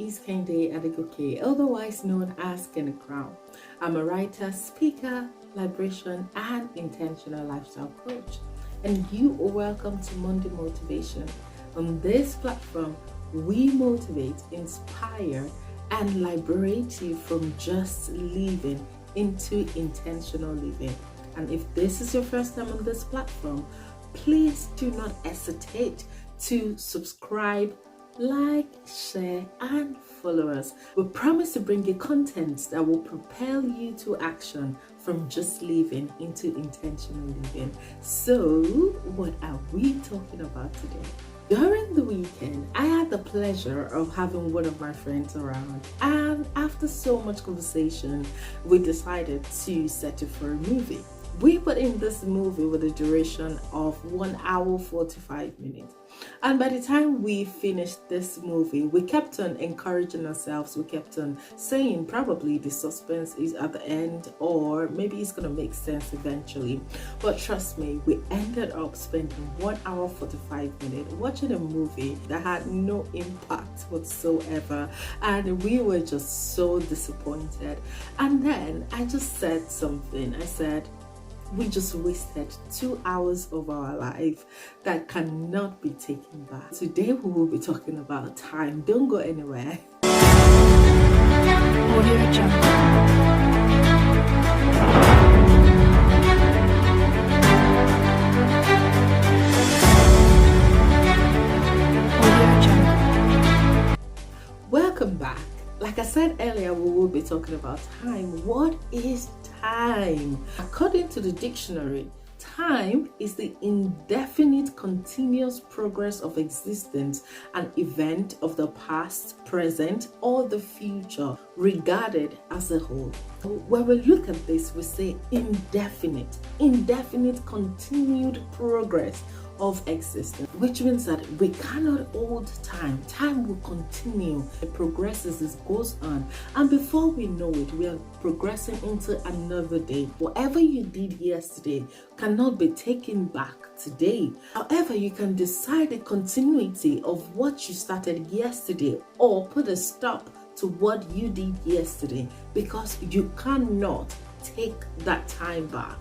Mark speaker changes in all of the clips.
Speaker 1: is Kehinde Adegoke, otherwise known as Kenny Crown. I'm a writer, speaker, liberation, and intentional lifestyle coach. And you are welcome to Monday Motivation. On this platform, we motivate, inspire, and liberate you from just living into intentional living. And if this is your first time on this platform, please do not hesitate to subscribe, like, share, and follow us. We promise to bring you content that will propel you to action from just living into intentional living. So, what are we talking about today? During the weekend, I had the pleasure of having one of my friends around, and after so much conversation, we decided to settle for a movie. We put in this movie with a duration of 1 hour 45 minutes. And by the time we finished this movie, we kept on encouraging ourselves. We kept on saying probably the suspense is at the end, or maybe it's going to make sense eventually. But trust me, we ended up spending 1 hour 45 minutes watching a movie that had no impact whatsoever. And we were just so disappointed. And then I just said something. I said, we just wasted 2 hours of our life that cannot be taken back. Today we will be talking about time. Don't go anywhere. Audio Jungle. Welcome back. Like I said earlier, we will be talking about time. What is time? According to the dictionary, time is the indefinite continuous progress of existence, an event of the past, present, or the future, regarded as a whole. When we look at this, we say indefinite continued progress of existence, which means that we cannot hold time. Time will continue. It progresses, it goes on, and before we know it, we are progressing into another day. Whatever you did yesterday cannot be taken back today. However, you can decide the continuity of what you started yesterday, or put a stop to what you did yesterday, because you cannot take that time back.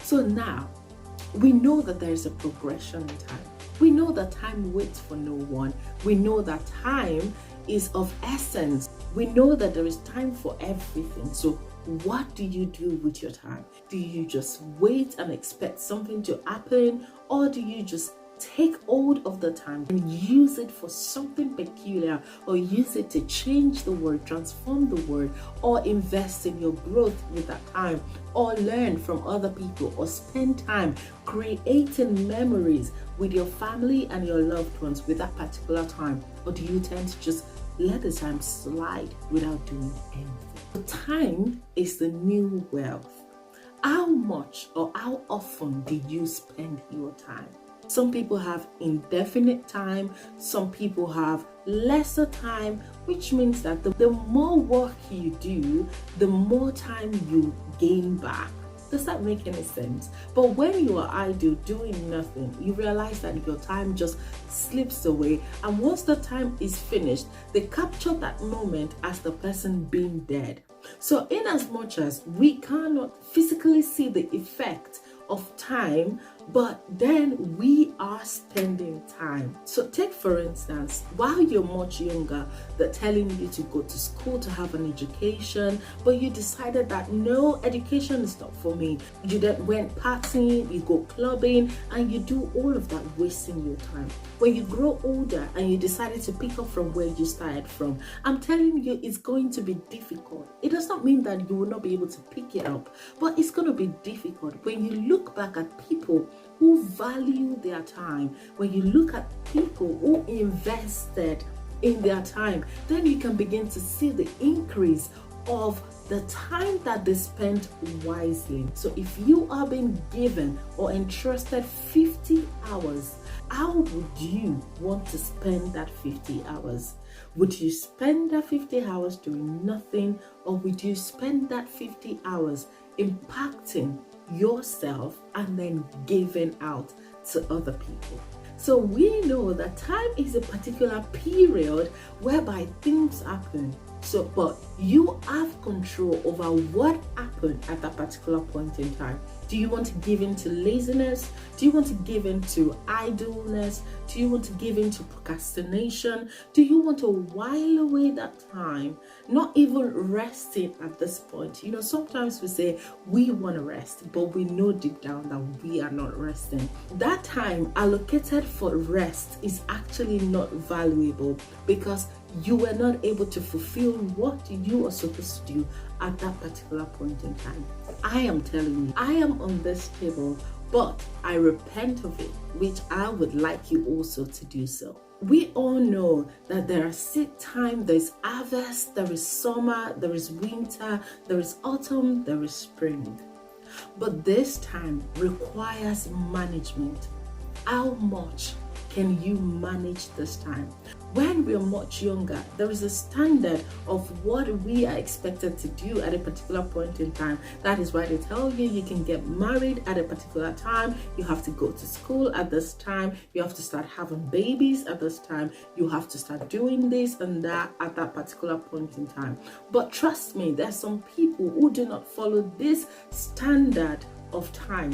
Speaker 1: So now we know that there is a progression in time. We know that time waits for no one. We know that time is of essence. We know that there is time for everything. So what do you do with your time? Do you just wait and expect something to happen? Or do you just take hold of the time and use it for something peculiar, or use it to change the world, transform the world, or invest in your growth with that time, or learn from other people, or spend time creating memories with your family and your loved ones with that particular time? Or do you tend to just let the time slide without doing anything? The time is the new wealth. How much or how often do you spend your time? Some people have indefinite time, some people have lesser time, which means that the more work you do, the more time you gain back. Does that make any sense? But when you are idle doing nothing, you realize that your time just slips away, and once the time is finished, they capture that moment as the person being dead. So in as much as we cannot physically see the effect of time, but then we are spending time. So take for instance, while you're much younger, they're telling you to go to school to have an education, but you decided that no, education is not for me. You then went partying, you go clubbing, and you do all of that, wasting your time. When you grow older and you decided to pick up from where you started from, I'm telling you, it's going to be difficult. It does not mean that you will not be able to pick it up, but it's going to be difficult. When you look back at people who value their time, when you look at people who invested in their time, then you can begin to see the increase of the time that they spent wisely. So if you are being given or entrusted 50 hours, how would you want to spend that 50 hours? Would you spend that 50 hours doing nothing, or would you spend that 50 hours impacting yourself and then giving out to other people? So we know that time is a particular period whereby things happen. So, but you have control over what happened at that particular point in time. Do you want to give in to laziness? Do you want to give in to idleness? Do you want to give in to procrastination? Do you want to while away that time, not even resting at this point? You know, sometimes we say we want to rest, but we know deep down that we are not resting. That time allocated for rest is actually not valuable because you were not able to fulfill what you are supposed to do at that particular point in time. I am telling you, I am on this table, but I repent of it, which I would like you also to do so. We all know that there are seed time, there is harvest, there is summer, there is winter, there is autumn, there is spring. But this time requires management. How much can you manage this time? When we are much younger, there is a standard of what we are expected to do at a particular point in time. That is why they tell you you can get married at a particular time, you have to go to school at this time, you have to start having babies at this time, you have to start doing this and that at that particular point in time. But trust me, there are some people who do not follow this standard of time.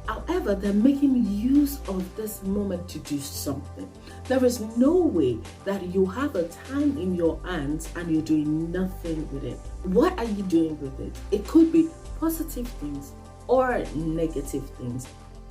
Speaker 1: However, they're making use of this moment to do something. There is no way that you have a time in your hands and you're doing nothing with it. What are you doing with it? It could be positive things or negative things.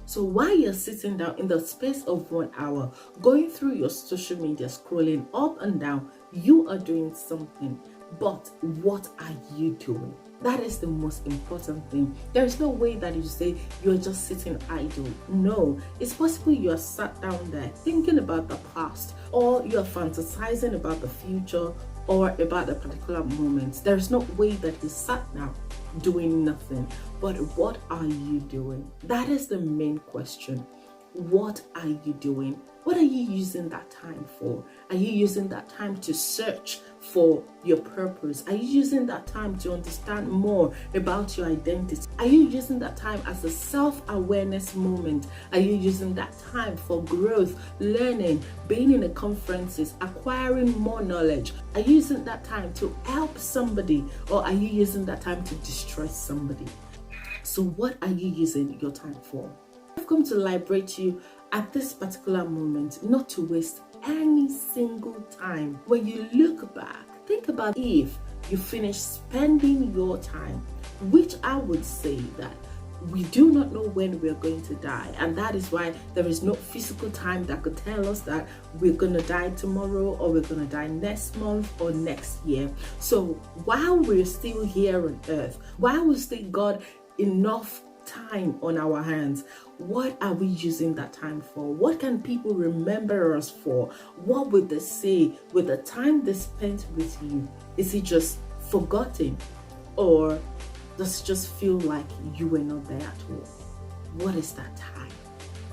Speaker 1: So while you're sitting down in the space of 1 hour, going through your social media, scrolling up and down, you are doing something. But what are you doing? That is the most important thing. There is no way that you say you're just sitting idle. No, it's possible you are sat down there thinking about the past, or you are fantasizing about the future or about a particular moment. There is no way that you sat down doing nothing. But what are you doing? That is the main question. What are you doing? What are you using that time for? Are you using that time to search for your purpose? Are you using that time to understand more about your identity? Are you using that time as a self-awareness moment? Are you using that time for growth, learning, being in the conferences, acquiring more knowledge? Are you using that time to help somebody, or are you using that time to destroy somebody? So what are you using your time for? I've come to liberate you at this particular moment, not to waste any single time. When you look back, think about if you finish spending your time, which I would say that we do not know when we're going to die, and that is why there is no physical time that could tell us that we're going to die tomorrow, or we're going to die next month or next year. So while we're still here on earth, while we still got enough time on our hands, what are we using that time for? What can people remember us for? What would they say with the time they spent with you? Is it just forgotten, or does it just feel like you were not there at all? What is that time?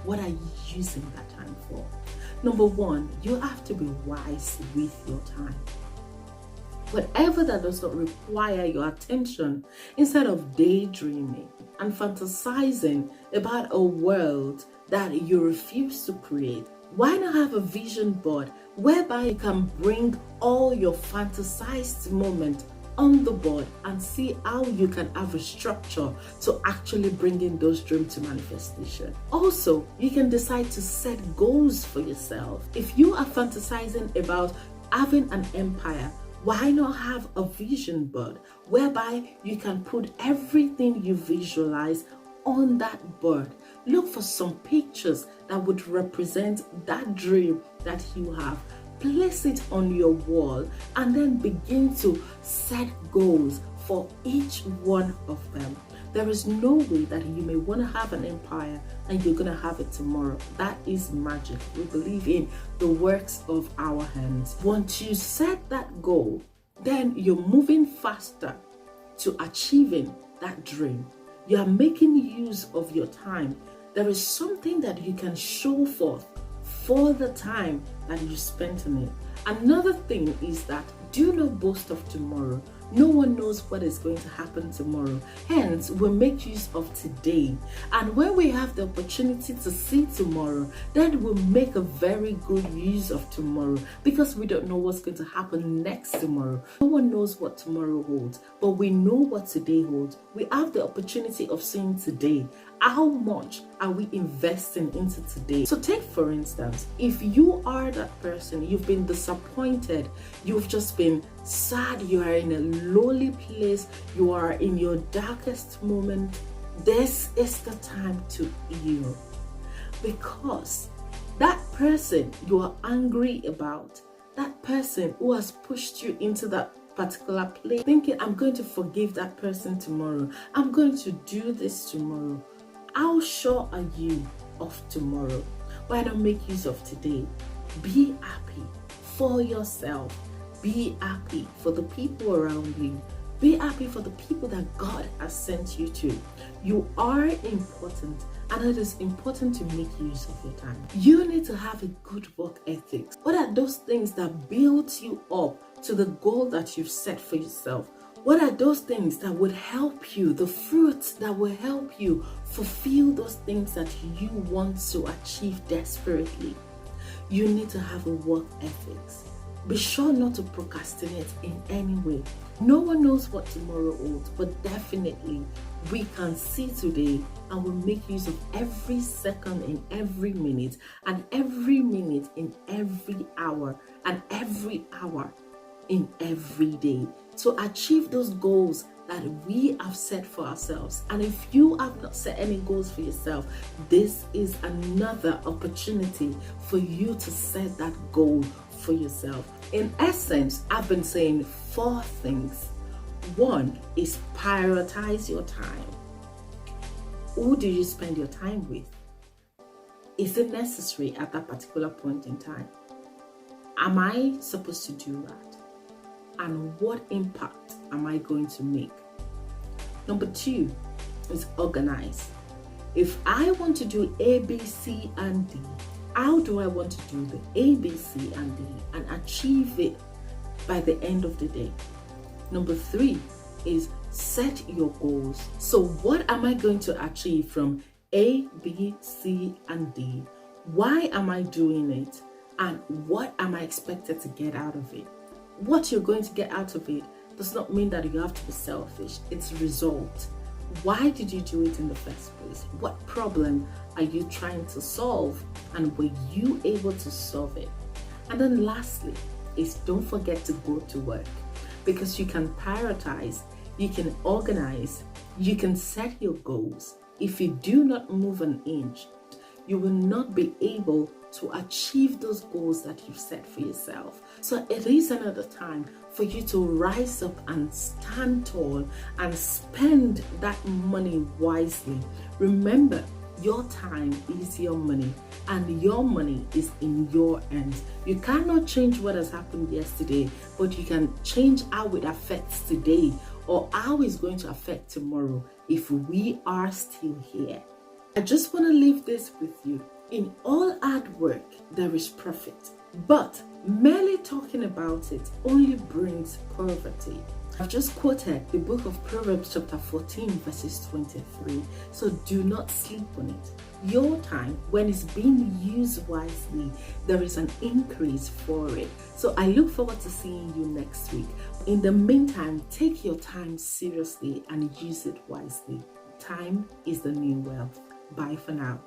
Speaker 1: What are you using that time for? Number one, you have to be wise with your time. Whatever that does not require your attention, instead of daydreaming and fantasizing about a world that you refuse to create, why not have a vision board whereby you can bring all your fantasized moments on the board and see how you can have a structure to actually bring in those dreams to manifestation. Also, you can decide to set goals for yourself. If you are fantasizing about having an empire, why not have a vision board whereby you can put everything you visualize on that board? Look for some pictures that would represent that dream that you have. Place it on your wall and then begin to set goals for each one of them. There is no way that you may want to have an empire and you're going to have it tomorrow. That is magic. We believe in the works of our hands. Once you set that goal, then you're moving faster to achieving that dream. You are making use of your time. There is something that you can show forth for the time that you spent in it. Another thing is that do not boast of tomorrow. No one knows what is going to happen tomorrow. Hence, we make use of today. And when we have the opportunity to see tomorrow, then we'll make a very good use of tomorrow, because we don't know what's going to happen next tomorrow. No one knows what tomorrow holds, but we know what today holds. We have the opportunity of seeing today. How much are we investing into today? So take, for instance, if you are that person, you've been disappointed, you've just been sad, you are in a lonely place, you are in your darkest moment, this is the time to heal. Because that person you are angry about, that person who has pushed you into that particular place, thinking, I'm going to forgive that person tomorrow, I'm going to do this tomorrow. How sure are you of tomorrow? Why not make use of today? Be happy for yourself. Be happy for the people around you. Be happy for the people that God has sent you to. You are important, and it is important to make use of your time. You need to have a good work ethic. What are those things that build you up to the goal that you've set for yourself? What are those things that would help you, the fruits that will help you fulfill those things that you want to achieve desperately? You need to have a work ethics. Be sure not to procrastinate in any way. No one knows what tomorrow holds, but definitely we can see today, and we'll make use of every second in every minute, and every minute in every hour, and every hour in every day to achieve those goals that we have set for ourselves. And if you have not set any goals for yourself, this is another opportunity for you to set that goal for yourself. In essence, I've been saying 4 things. 1 is prioritize your time. Who do you spend your time with? Is it necessary at that particular point in time? Am I supposed to do that? And what impact am I going to make? Number 2 is organize. If I want to do A, B, C, and D, how do I want to do the A, B, C, and D and achieve it by the end of the day? Number 3 is set your goals. So what am I going to achieve from A, B, C, and D? Why am I doing it? And what am I expected to get out of it? What you're going to get out of it does not mean that you have to be selfish. It's result. Why did you do it in the first place? What problem are you trying to solve? And were you able to solve it? And then lastly is don't forget to go to work, because you can prioritize, you can organize, you can set your goals. If you do not move an inch, you will not be able to achieve those goals that you've set for yourself. So it is another time for you to rise up and stand tall and spend that money wisely. Remember, your time is your money, and your money is in your hands. You cannot change what has happened yesterday, but you can change how it affects today, or how it's going to affect tomorrow if we are still here. I just want to leave this with you. In all hard work, there is profit, but merely talking about it only brings poverty. I've just quoted the book of Proverbs chapter 14 verses 23. So do not sleep on it. Your time, when it's being used wisely, there is an increase for it. So I look forward to seeing you next week. In the meantime, take your time seriously and use it wisely. Time is the new wealth. Bye for now.